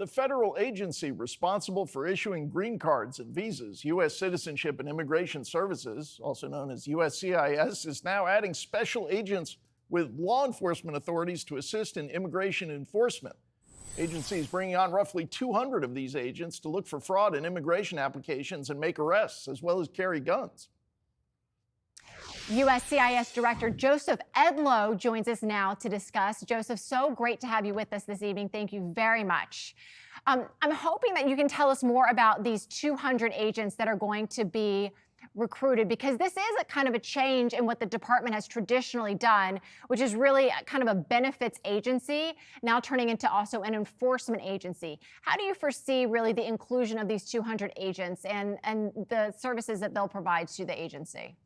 The federal agency responsible for issuing green cards and visas, U.S. Citizenship and Immigration Services, also known as USCIS, is now adding special agents with law enforcement authorities to assist in immigration enforcement. Agency is bringing on roughly 200 of these agents to look for fraud in immigration applications and make arrests, as well as carry guns. USCIS Director Joseph Edlow joins us now to discuss. Joseph, so great to have you with us this evening. Thank you very much. I'm hoping that you can tell us more about these 200 agents that are going to be recruited, because this is a kind of a change in what the department has traditionally done, which is really kind of a benefits agency, now turning into also an enforcement agency. How do you foresee really the inclusion of these 200 agents and the services that they'll provide to the agency?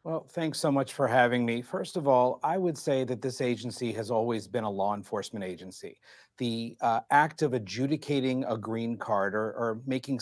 Well, thanks so much for having me. First of all, I would say that this agency has always been a law enforcement agency. The act of adjudicating a green card or making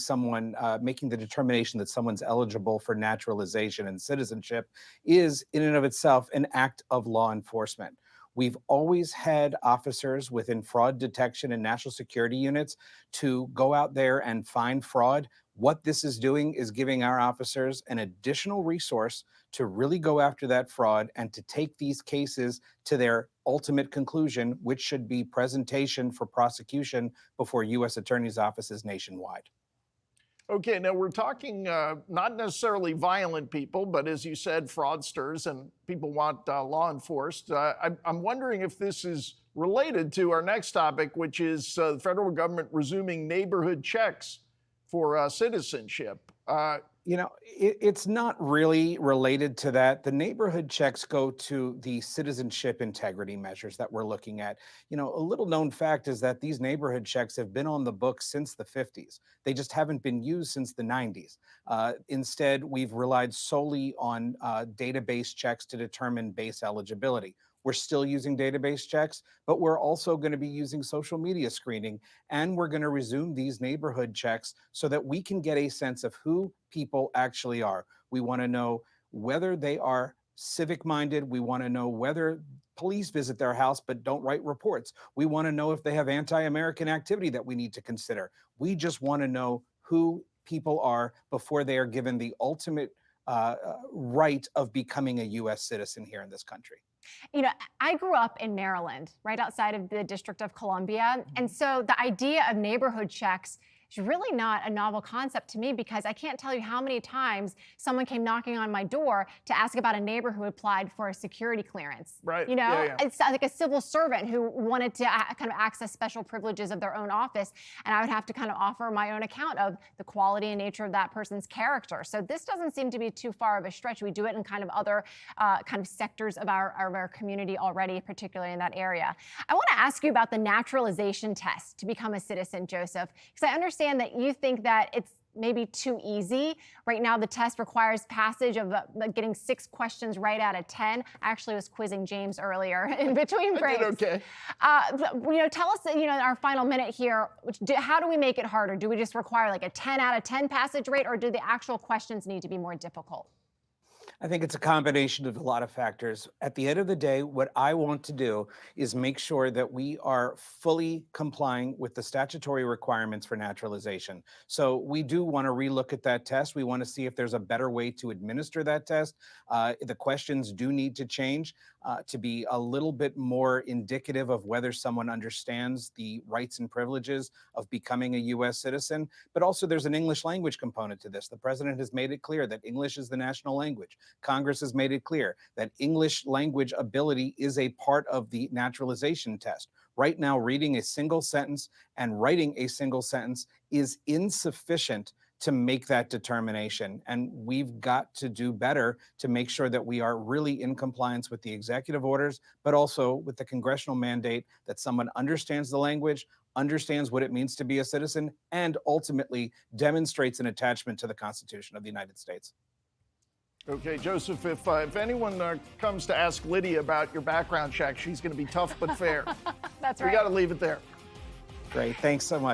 making the determination that someone's eligible for naturalization and citizenship is in and of itself an act of law enforcement. We've always had officers within fraud detection and national security units to go out there and find fraud. What this is doing is giving our officers an additional resource to really go after that fraud and to take these cases to their ultimate conclusion, which should be presentation for prosecution before U.S. attorneys' offices nationwide. Okay, now we're talking not necessarily violent people, but as you said, fraudsters, and people want law enforced. I'm wondering if this is related to our next topic, which is the federal government resuming neighborhood checks for citizenship. It's not really related to that. The neighborhood checks go to the citizenship integrity measures that we're looking at. A little known fact is that these neighborhood checks have been on the books since the 50s. They just haven't been used since the 90s. Instead, we've relied solely on database checks to determine base eligibility. We're still using database checks, but we're also going to be using social media screening, and we're going to resume these neighborhood checks so that we can get a sense of who people actually are. We want to know whether they are civic-minded. We want to know whether police visit their house but don't write reports. We want to know if they have anti-American activity that we need to consider. We just want to know who people are before they are given the ultimate right of becoming a U.S. citizen here in this country. I grew up in Maryland, right outside of the District of Columbia. And so the idea of neighborhood checks is really not a novel concept to me, because I can't tell you how many times someone came knocking on my door to ask about a neighbor who applied for a security clearance. Right. It's like a civil servant who wanted to kind of access special privileges of their own office. And I would have to kind of offer my own account of the quality and nature of that person's character. So this doesn't seem to be too far of a stretch. We do it in kind of other kind of sectors of our community already, particularly in that area. I want to ask you about the naturalization test to become a citizen, Joseph, because I understand that you think that it's maybe too easy. Right now, the test requires passage of getting 6 questions right out of 10. I actually was quizzing James earlier in between breaks. Okay. Tell us, in our final minute here, how do we make it harder? Do we just require like a 10 out of 10 passage rate, or do the actual questions need to be more difficult? I think it's a combination of a lot of factors. At the end of the day, what I want to do is make sure that we are fully complying with the statutory requirements for naturalization. So we do want to relook at that test. We want to see if there's a better way to administer that test. The questions do need to change to be a little bit more indicative of whether someone understands the rights and privileges of becoming a U.S. citizen. But also there's an English language component to this. The president has made it clear that English is the national language. Congress has made it clear that English language ability is a part of the naturalization test. Right now, reading a single sentence and writing a single sentence is insufficient to make that determination. And we've got to do better to make sure that we are really in compliance with the executive orders, but also with the congressional mandate that someone understands the language, understands what it means to be a citizen, and ultimately demonstrates an attachment to the Constitution of the United States. Okay, Joseph, if anyone comes to ask Lydia about your background check, she's going to be tough but fair. That's right. We got to leave it there. Great. Thanks so much.